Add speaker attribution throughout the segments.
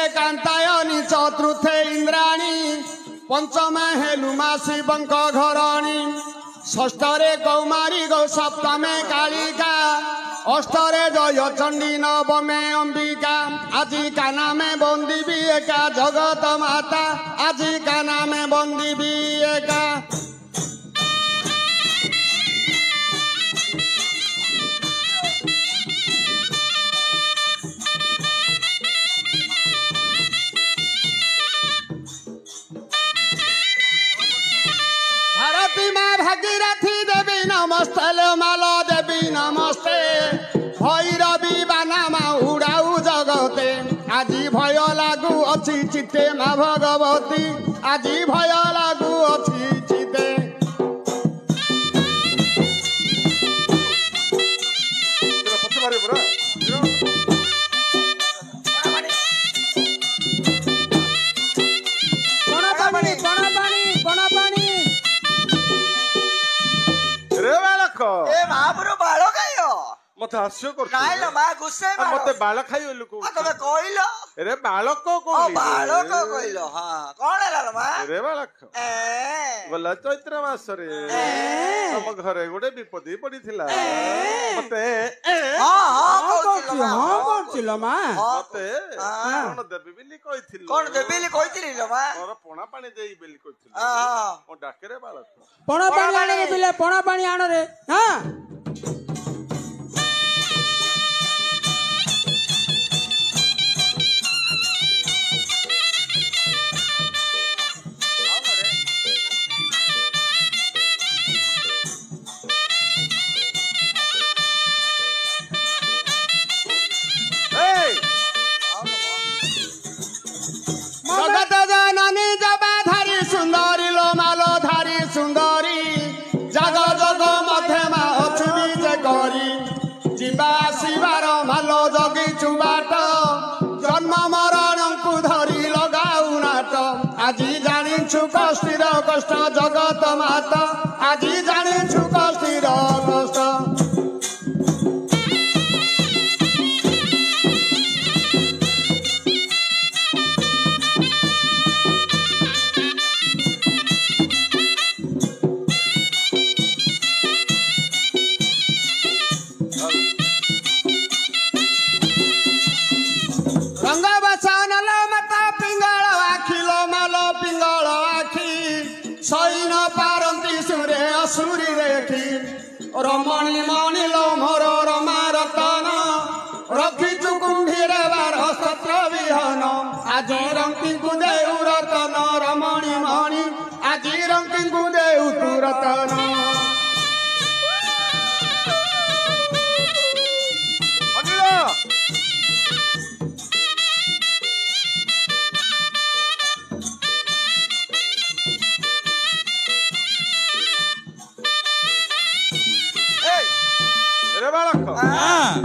Speaker 1: द्वितीय कांतायनी चतुर्थे इंद्राणी पंचमे हेलुमा शिवंक घरणी षष्ठरे कौमारी गौ सप्तमे कालिका अष्टरे जय चंडी नवमे अंबिका आजी का नामे बंदीबी एका जगत माता आजी का नामे बंदीबी एका भागीरथी देवी नमस्ते माला देवी नमस्ते भैरवी बानामा उड़ाऊ जगते आजी भय लागू अच्छी चिते माँ भगवती आजी भय लागू अच्छी चिते
Speaker 2: मत हास्य कर
Speaker 3: नाइलो मा गुस्से में
Speaker 2: मते बालक खाई ओलु को
Speaker 3: तबे कहइलो
Speaker 2: अरे बालक को
Speaker 3: बालक कहइलो हां कोन हेला मा
Speaker 2: अरे बालक बोला चैत्र मास रे हम घरे गोटे विपत्ति पड़ीथिला मते
Speaker 3: हां कहथिलो मा
Speaker 2: मते कोन देबी बिली कहिथिलो
Speaker 3: कोन देबी बिली कहिथिलो मा
Speaker 2: तोर पोणा पानी देई बिली कहिथिलो हां ओ डाके रे बालक
Speaker 4: पोणा पानी आने रे बिले पोणा पानी आनो रे हां
Speaker 1: जगत जननी जबाधारी सुंदरी लो मालो धारी सुंदरी जग जग मध्यमा अछुबी जे करी जीवा शिवार मालो जगी चुबाट जन्म मरण को धरी लगाऊ नाट आजी जानिछु कष्टीर कष्ट जगत माता आजी जानिछु कष्टीर कष्ट सैन पारंती सुरे असुरी रेखी रमणी मणि लो मोर रमा रतन रखिचु कुंभीरे बार सत्र विहन आजी रंकी गुदेउ रतन रमणी मणि आजी रंकी गुदेउ तु रतन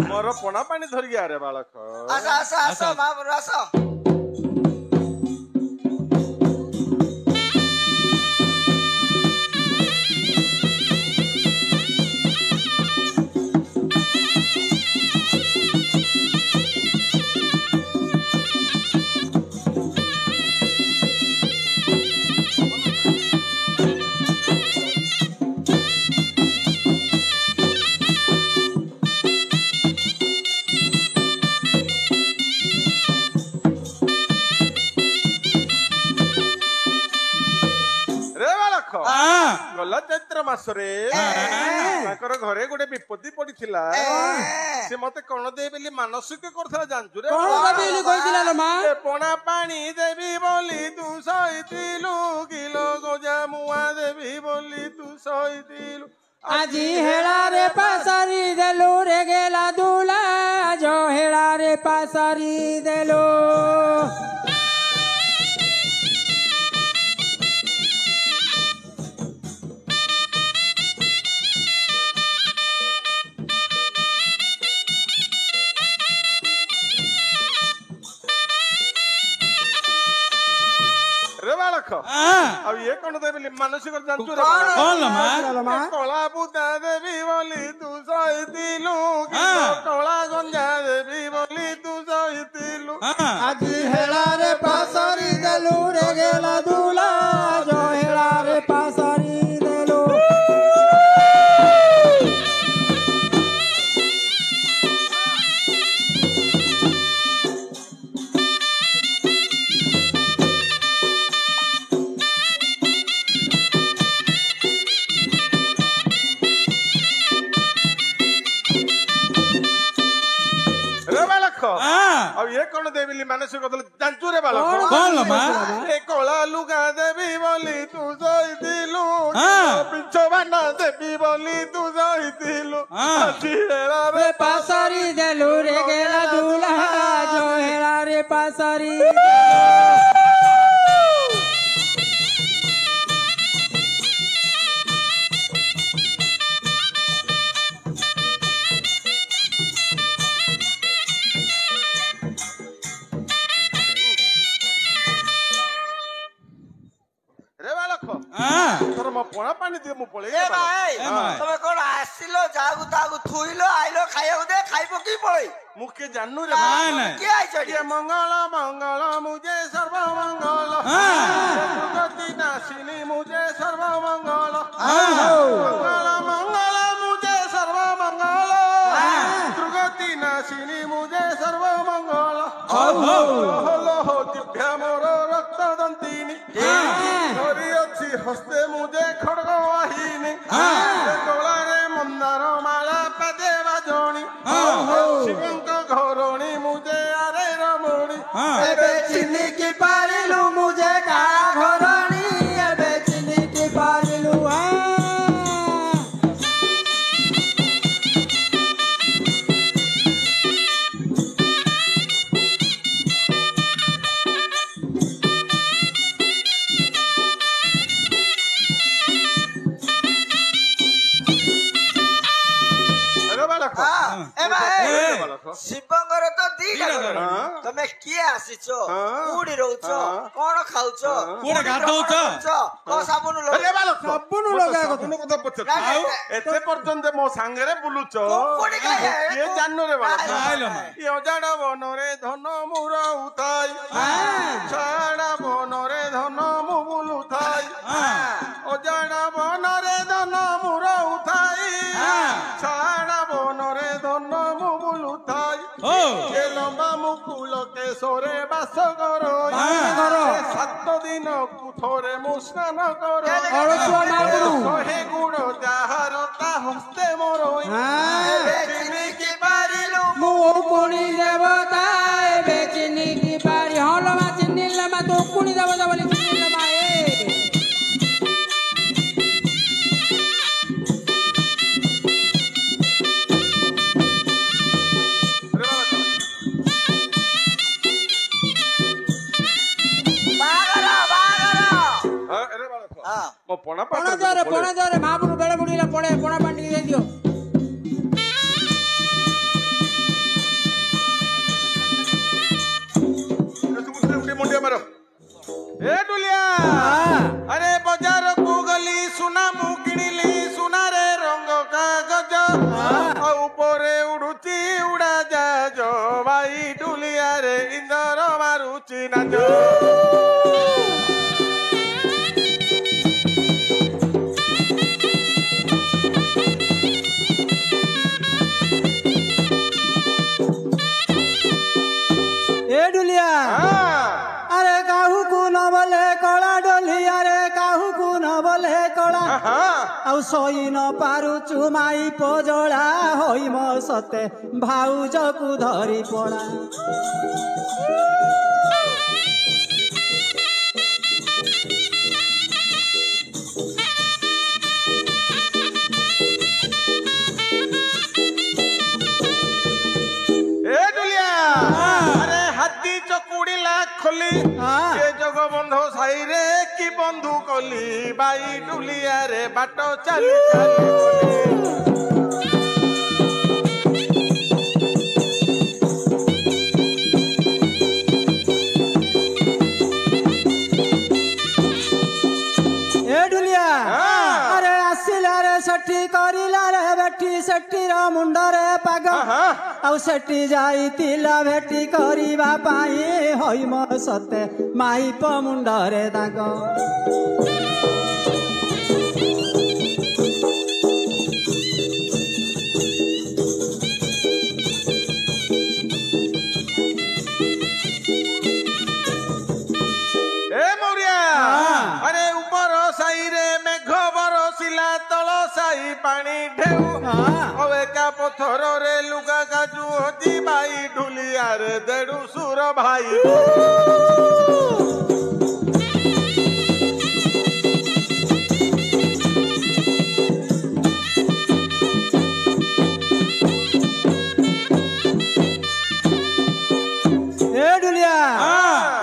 Speaker 2: मोर पोणा पानी धर गया रे बालक
Speaker 3: आसा आसा आसा महाप्रभु आसा
Speaker 2: गला चैत्र मासरे घरे गोटे विपत्ति पड़ीथिला से मते कोन दे बेली मानसिक करथला जानजु रे
Speaker 4: कोन देबी कहिथिला रे मा
Speaker 2: पोणा पानी देबी बोली तू सहितिलु किलो गजा मुआ देबी बोली तू सहितिलु
Speaker 4: आजी हेला रे पासारी देलु रे गेला दुला जो हेला रे पासारी देलु
Speaker 2: अब ये कौन देवी मानसिक जानचु रे कला बुता देवी बोली तू सहितिलु कला गंजा देवी बोली तू सहितिलु
Speaker 1: आजी हेला
Speaker 2: ଆଉ ଇଏ କଣ ଦେବି ବୋଲି ମାନସିକ କରିଦେଲେ ଜାଣିଛୁ ରେ ବାଳକ
Speaker 5: କଣ ଲୋ ମା
Speaker 2: ଏ କଳା ଲୁଗା ଦେବି ବୋଲି ତୁ ଶୋଇଥିଲୁ ପିଛ ବାନା ଦେବି ବୋଲି ତୁ ଶୋଇଥିଲୁ
Speaker 4: रे पासरी देलू रे गेला दूल्हा जो हेला रे पासरी
Speaker 2: रे बालक ତୋର ମୋ ପଣା ପାଣି ଦିଏ ମୁଁ ପଳେଇ
Speaker 3: ଏ ଭାଇ ତମେ କଣ ଆସିଲ ଯାକୁ ତାକୁ ଥୁଇଲ ଆଇଲ ଖାଇବାକୁ ଦେ ଖାଇବ କି ପଳେଇ
Speaker 2: ମୁଁ କିଏ ଜାଣୁ ରେ
Speaker 3: କିଏ ଆଇଛ
Speaker 2: କିଏ ମଙ୍ଗଳ ମଙ୍ଗଳ ମୁझे सर्व मंगल प्रगति नाशिनी मुझे सर्व मंगल मंगल मंगल मुझे सर्व मंगल प्रगति नाशिनी मुझे सर्व मंगल हो दिव्या मोर रक्त दंतिनी धरी अच्छी हस्ते मुझे खड़ग वाहिनी गलारे मंदार माला पदे बाजणी शिवंक घरणी मुझे आरे रमणी
Speaker 4: एबे चिन्नी की पारिलू मुझे का घरणी एबे चिन्नी की पारिलू
Speaker 3: ଶିବଙ୍କର ତ ଦିଟା ଘର ତମେ କିଏ ଆସିଛ କୋଉଠି ରହୁଛ କଣ ଖାଉଛ
Speaker 5: କୋଉଠି ଗାଧଉଛ
Speaker 3: କଣ ସାବୁନ
Speaker 2: ଏତେ ପର୍ଯ୍ୟନ୍ତ ମୋ ସାଙ୍ଗରେ ବୁଲୁଛ କିଏ ଜାଣୁ ରେ ବାଳକ ଅଜାଡ ବନରେ ଧନ ମୁଁ ରହୁଥାଇ ଛାଡା ବନରେ ଧନ ମୁଁ ବୁଲୁଥାଇ ଅଜାଡ ବନରେ ଧନ ମୁଁ ରହୁଥାଇ ଛାଡା ବନରେ ଧନ ମୁଁ ବୁଲୁଥାଇ ଲମ୍ବା ମୁକୁଳ କେଶରେ ବାସ କର 7 ଦିନକୁ ଥରେ ମୁଁ ସ୍ନାନ କର ଶହେ ଗୁଣ ଯାହାର ତା ହସ୍ତେ ମୋର ଚିନିକି ପାରିଲୁ
Speaker 4: ମୁଁ ପୁଣି ଦେବତା ଏବେ ଚିନି କି ପାରି ହଁ ଲୋ ମା ଚିନି ଲୋ ମା ତୁ ପୁଣି ଦେବତା ବୋଲି ଚିନି ଲୋ ମା
Speaker 2: ମୋ ପଣା
Speaker 4: ପଣା ଜରେ ମହାପୁରୁ ବେଳ ବୁଡ଼ିଲା ପଣେ ପଣା ପାଣି ଟିକେ ଦେଇଦିଅ
Speaker 2: ମୁଣ୍ଡିଆ ମାର ଏ ଟୁଲିଆ ଆରେ ବଜାରକୁ ଗଲି ସୁନା ମୁଁ କିଣିଲି ସୁନାରେ ରଙ୍ଗ କାଗଜ ଉପରେ ଉଡୁଛି ଉଡାଜାହାଜ ଭାଇ ଟୁଲିଆରେ ଇନ୍ଧର ମାରୁଛି ନାଜ
Speaker 4: अरे काहू को न बोले कला डोली अरे काहू को न बोले कला आउ सोई न पारुचु माई पजड़ा होई मो सते भाउज को धरी पड़ा
Speaker 2: ଖୋଲି ସେ ଜଗବନ୍ଧ ସାହିରେ କି ବନ୍ଧୁ କଲି ବାଇ ଡୁଲିଆରେ ବାଟ ଚାଲି ଚାଲି
Speaker 4: सेठी करिला रे बेटी सेठीर मुंडरे पाग आउ सेठी जाइतिला भेटी करिबा पाई होई मो सते माइप मुंडरे दाग
Speaker 2: पानी ढेउ अवेका पत्थर रे लुगा काजू होती बाई ढुलिया ଆରେ ଦେଢୁଶୁର ଭାଇ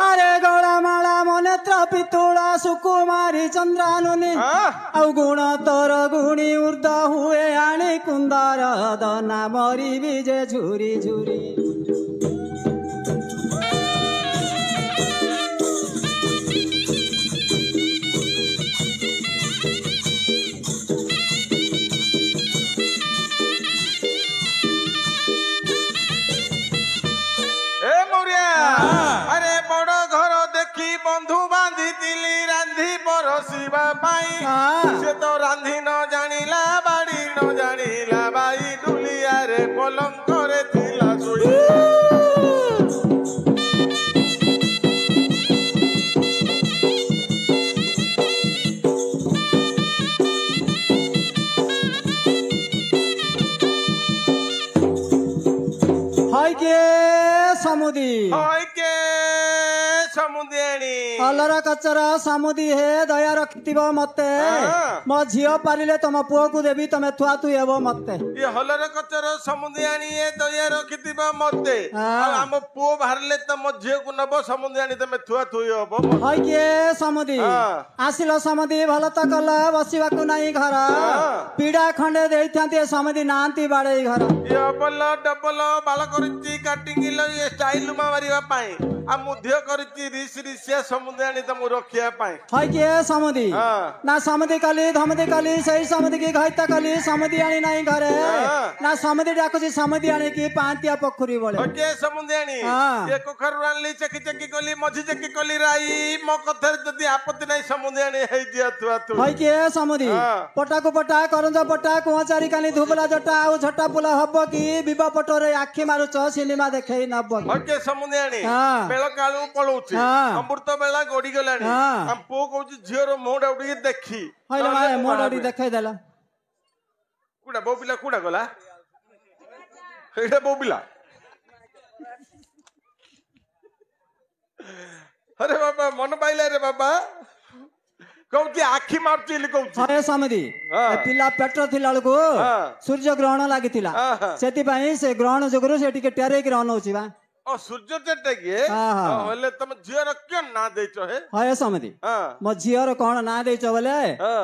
Speaker 4: अरे गौड़ा माला मनेत्र पितुला सुकुमारी चंद्रानुनी आउ गुण तोर गुणी ऊर्ध हुए आणी कुंदर दना मरी विजे झुरी झुरी
Speaker 2: से तो रांधी न जानिला बाड़ी न जानिला बाई डुलिया रे पलंग रे थिला सोई
Speaker 4: हाय के समुदी अलरा कचरा समुदी हे दया रखिब मते मो झियो पारिले तुम पुओ को देबी तमे थुआ तु हेबो मते
Speaker 2: ये हलरा कचरा समुदी आनी हे दया रखिब मते हम पुओ बाहरले तम झियो को नबो समुदी आनी तमे थुआ थुई हेबो
Speaker 4: हाय के समुदी आसिलो समुदी भलो त कल बसिबा को नाही घर पीड़ा खंडे देइथांती समुदी नांती बाड़े घर
Speaker 2: ये डबल बाल करची कटिंग लो ये स्टाइल मा मारिबा पाई आ मुध्य करची रिस रिसिया समुदी आनी तम रखिया पाई
Speaker 4: हाय के समुदी ना समुदी काली धमदी काली सही समुदी की घाइता काली समुदी आनी नाही घरे ना समुदी डाकुची समुदी आनी की पांतिया पोखरी बोले
Speaker 2: ओके समुदी आनी ये कोखर रानली चकी चकी कली मझी चकी कली राई मो कथर जदी आपत्ति नाही समुदी आनी हे दिया तुआ तू
Speaker 4: हाय के समुदी पटा को पटा करंज पटा कुआचारी काली धुबला जटा आ झटा पुला हबो की बिबा पटोरे आखी मारुच सिनेमा देखै नबो
Speaker 2: ओके समुदी आनी बेल कालू पळुची अमृत बेला गोडी गलानी हम पो कहूची झियो मोड उडी देखी
Speaker 4: हइले मारे मोड उडी देखाई देला
Speaker 2: कुडा बोबिला कुडा गला एटा बोबिला अरे बाबा मन पाइला रे बाबा कहूची आखी मारची li कहूची
Speaker 4: अरे समुदी पिला पेट्रो थिला लको सूर्य ग्रहण लागिथिला सेति पई से ग्रहण जोगरो से टिके टेरे ग्रहण होची बा
Speaker 2: ओ सूर्य चट्टे के होले तुम झियर क्यों ना देचो हे
Speaker 4: हाय समिति मो झियर कोन ना देचो बोले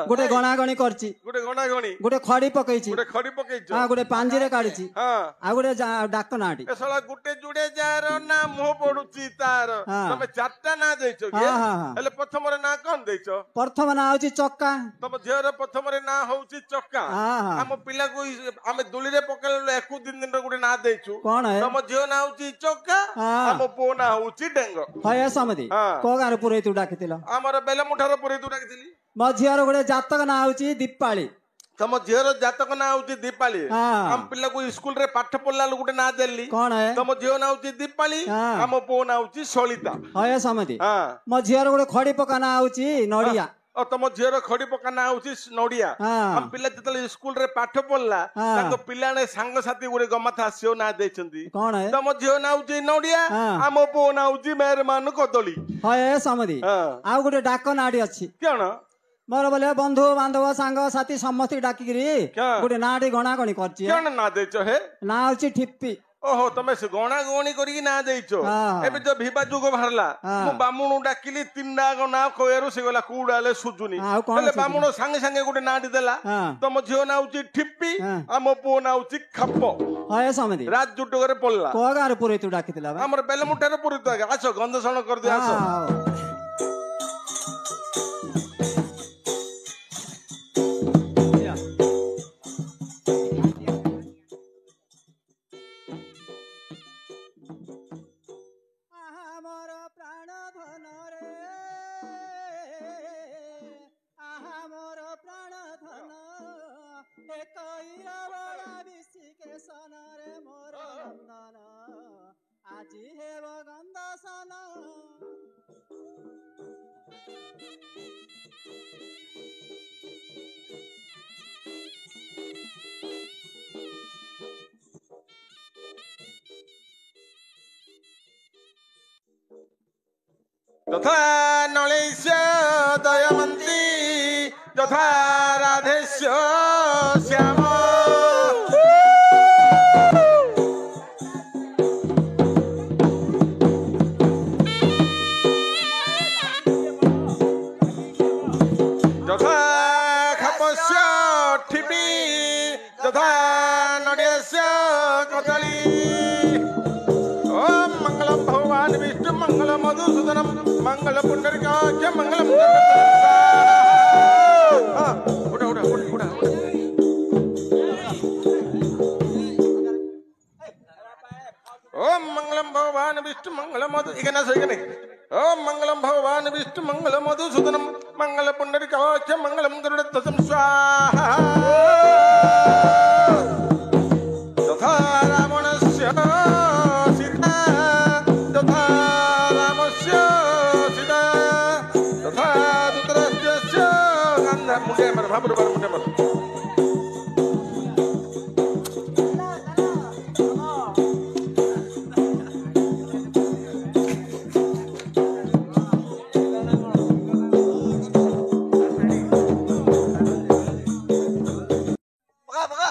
Speaker 4: गुटे गणा गणी करची
Speaker 2: गुटे गणा गणी
Speaker 4: गुटे खड़ी पकईची
Speaker 2: गुटे खड़ी पकईचो
Speaker 4: हां गुटे पांजीरे काढीची आ गुटे डाक नाटी
Speaker 2: ए साला गुटे जुडे जार ना मुह पडुची तार तुम चारटा ना देचो के हेले प्रथम रे ना कोन देचो
Speaker 4: प्रथम ना होची चक्का
Speaker 2: तुम झियर प्रथम रे ना होची चक्का हम पिला को हम दुली रे पकल एकु दिन दिन रे गुटे ना देचू
Speaker 4: कोन है
Speaker 2: तुम झियो ना होची चक्का हम पोना होची डेंग
Speaker 4: हाय समिति को गार पुरे तू डाकितिला
Speaker 2: हमर बेला मुठार पुरे तू डाकितिली
Speaker 4: मो झियर गुटे जातक ना होची दीपाली
Speaker 2: तम झियर जातक ना होची दीपाली हम पिला को स्कूल रे पाठ पढला गुटे ना देली
Speaker 4: कोन है
Speaker 2: तम झियो ना होची दीपाली हम पोना होची सलिता
Speaker 4: हाय समिति मो झियर गुटे खड़ी पका ना होची नडिया
Speaker 2: और तुम झीर खड़ी पकाना होची नडिया हम पिला जतले स्कूल रे पाठ पढला ताको पिला ने संग साथी गुरे गमथा आसियो ना देचंदी
Speaker 4: कोन है
Speaker 2: तुम झियो ना होची नडिया हम पो ना होची मेहरमान कदली
Speaker 4: हाय समिति आ गुटे डाक नाडी अछि
Speaker 2: केन
Speaker 4: मोर बोले बंधु बांधव सांग साथी समस्ती डाकिगिरी गुटे नाडी गणा गणी करची
Speaker 2: केन ना देचो हे
Speaker 4: ना होची ठिप्पी
Speaker 2: ओहो तमे से गणा गणी करी ना देइचो एबे जो भिबा जुग भरला मु बामुनु डाकिली तीनडा गना कोयरु से गला कुडाले सुजुनी हेले बामुनु संगे संगे गुटे नाडी देला तम झियो ना उची ठिप्पी हम पो ना उची खप्पो
Speaker 4: हाय समिति
Speaker 2: रात जुटो करे पडला
Speaker 4: को गार पुरे तू डाकितिला
Speaker 2: हमर बेले मुठारे पुरे तो आछो गंधसण कर दे आछो
Speaker 4: আজি হেব গন্ধ সন
Speaker 2: যথা নলেশ দয়মন্তী যথা রাধেশ্য শ্যাম যথা খাপস্য ঠিপি যথা নড়েস্য কদলী ओम मंगलम भगवान विष्णु मंगलम मधुसूदनम मंगल पुंडरीकाक्ष मंगलम उड़ा उड़ा उड़ा उड़ा ओम मंगलम भगवान विष्णु मंगलम मधु इकना सही नहीं ओम मंगलम भगवान विष्णु मंगलम मधुसूदनम मंगल पुंडरीकाक्ष मंगलम गरुड़ध्वजं स्वाहा तथा रावणस्य मुझे मर भाबुर बर मुझे मर
Speaker 3: बगा बगा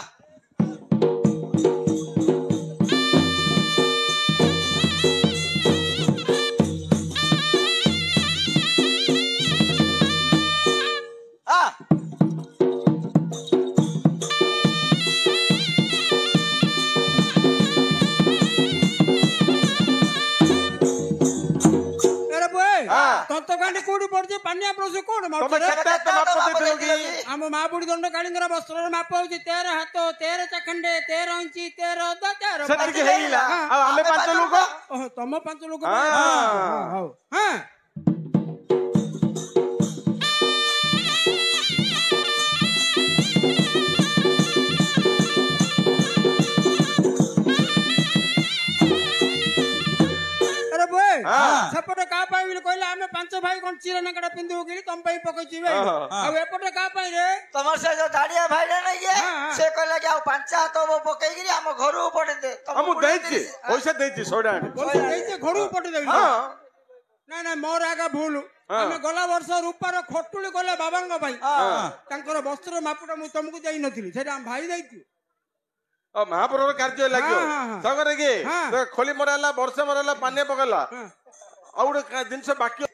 Speaker 4: आम माँ बुढ़ी दंड काली वस्त्र माप हो 13 हाथ 13 चखंडे 13 इंची 13 तुम 5 लोक हाँ सेपटे का कहले आम 5 भाई कौन चिरा नाकड़ा पिंधु कि तुम पकई एपटे का रे
Speaker 3: तमर से जो दाड़िया भाई नहीं है से कहले कि 5 हाथ वो पकई कि हम घर पटे दे
Speaker 2: हम देछि पैसा देछि 100
Speaker 4: पैसा देछि घर पटे दे ना ना मोर आगा भूल आमे गला वर्ष रूपार खटुली गले बाबांग भाई तांकर वस्त्र मापटा मु तुमको देई नथिली सेटा हम भाई दैथि
Speaker 2: महाप्रभु कार्य लगे सगरे के खोली मराला वर्षे मराला पानी पकला और जिनस बाकी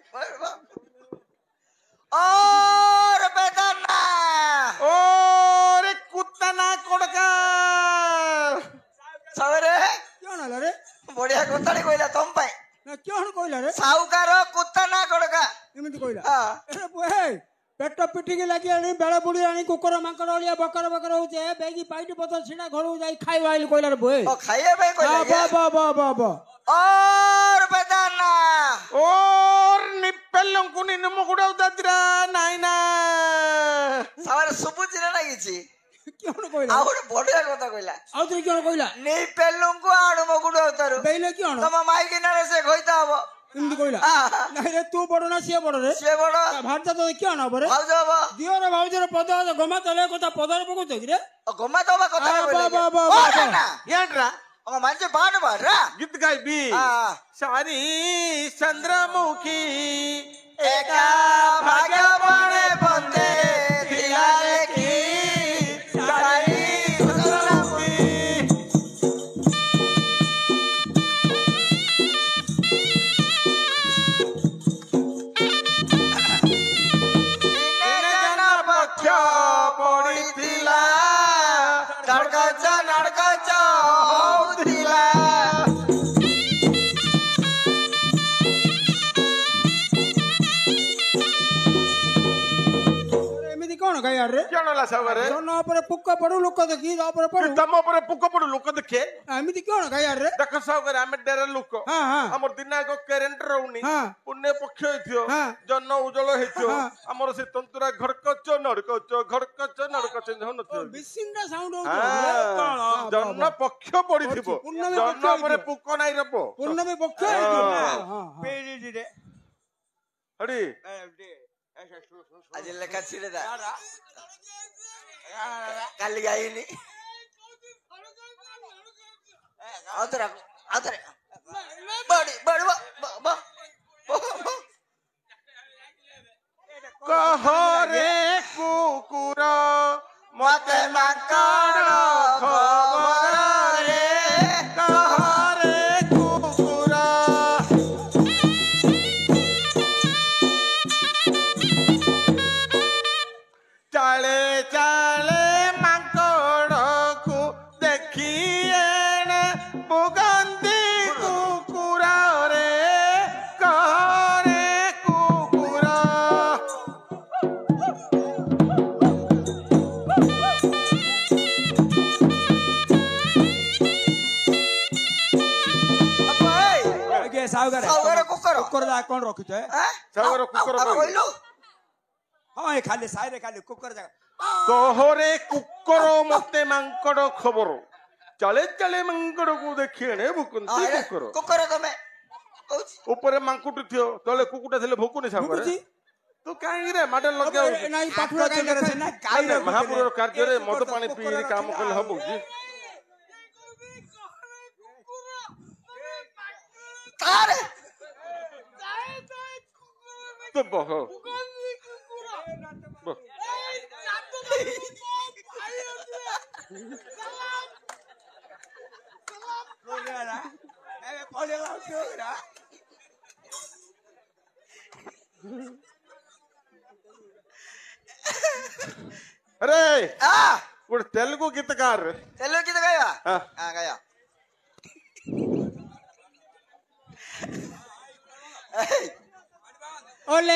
Speaker 3: और बेदना
Speaker 2: और कुत्ता ना कोड़का
Speaker 3: सगरे
Speaker 4: क्यों ना रे
Speaker 3: बढ़िया कुत्ता कहला तुम पाई
Speaker 4: ना क्यों कहला रे
Speaker 3: साहुकार कुत्ता ना कोड़का
Speaker 4: एमिति कहला ए पेट पिटी के लगी आनी बेला बुड़ी आनी कुकुर मांकड़ ओलिया बकर बकर होचे बेगी पाइटी पतर छिना घर जाई खाई आइल कहला रे बोए
Speaker 3: ओ खाइए भाई कहला
Speaker 4: बा
Speaker 3: और बदाना
Speaker 2: और निप्पेल्लं कुनी नमकुडा उदाद्रा नाइना
Speaker 3: सवार सुबुज ना लागिछि
Speaker 4: क्यों कहला
Speaker 3: और बढ़िया কথা कहला
Speaker 4: और तुई क्यों कहला
Speaker 3: निप्पेल्लं को आडु मकुडा उतारू
Speaker 4: बेले क्यों
Speaker 3: तम माई किनारे से खोइता हबो
Speaker 4: इमति कहला नहीं रे तू बड़ ना से बड़ रे
Speaker 3: से बड़
Speaker 4: भारत तो क्यों ना बरे
Speaker 3: भाउज हबो
Speaker 4: दियो रे भाउज रे पद गमा तले কথা पदर पको तो रे
Speaker 3: गमा तो बा কথা
Speaker 4: बा
Speaker 2: याड्रा
Speaker 3: ओ मानजे बाण बारा
Speaker 2: गीत गाय बी सारी चंद्रमुखी
Speaker 3: एका भाग्य बने बंदे दिला लेखी सारी चंद्रमुखी पड़ीला धड़कच नड़कच होउथिला
Speaker 4: एमिति कोन गाय रे
Speaker 2: केनला सगरे
Speaker 4: जन ऊपर पुक्क पडु लोक देखि ऊपर पडु
Speaker 2: तम ऊपर पुक्क पडु लोक देखे
Speaker 4: एमिति कोन गाय रे
Speaker 2: देख सगरे हम डेरा लोक हमर दिनाक करेंट रहउनी पुण्य पक्ष हेथियो जन उजळ हेथियो हमर से तंतुरा घरकच नड़कच होनथियो
Speaker 4: बिसिंडा साउंड हो
Speaker 2: जन पक्ष पडिथिबो जन ऊपर पुक्क नाइ रबो
Speaker 4: पूर्णमे पक्ष पेडी रे
Speaker 2: हडी
Speaker 3: आज लेखा छिड़े दा काली गाइनी आदरा बड़ी बड़ी
Speaker 2: कहरे कुकुर मते माकड़ खबर रे कहरे कुकुर चाले चाले माकड़ को देखी बुगंदी कुकुर रे कहरे कुकुर
Speaker 3: ସାଉଗାର କୁକୁର
Speaker 4: କୁକୁର ଯା କଣ ରଖୁଛ
Speaker 2: ସାଉଗାର କୁକୁର
Speaker 3: କହିଲୁ
Speaker 4: ହଁ ଏ ଖାଲି ସାଇରେ ଖାଲି କୁକୁର ଜାଗା
Speaker 2: कहरे कुकुर मते मांकड़ खबर चले चले मांकड़ को देखिए भुकंती कुकुर
Speaker 3: କୁକୁର ତମେ କହୁଛି
Speaker 2: ऊपर मांकुट थियो तले कुकुटा थिले भुकुनी सागरे तू काहे रे माडे लगे
Speaker 4: ନାଇଁ ପାଠୁଆ କାଇଁ ଦେଖେ ନା କାଇ
Speaker 2: महापुर कार्य रे मद पानी पी काम कल हबो जी
Speaker 3: तारे
Speaker 2: तो बह अरे गोटे तेलुगु गीतकार
Speaker 3: तेलुगु गीत गाया
Speaker 2: हाँ।
Speaker 3: हां गाया
Speaker 4: ओले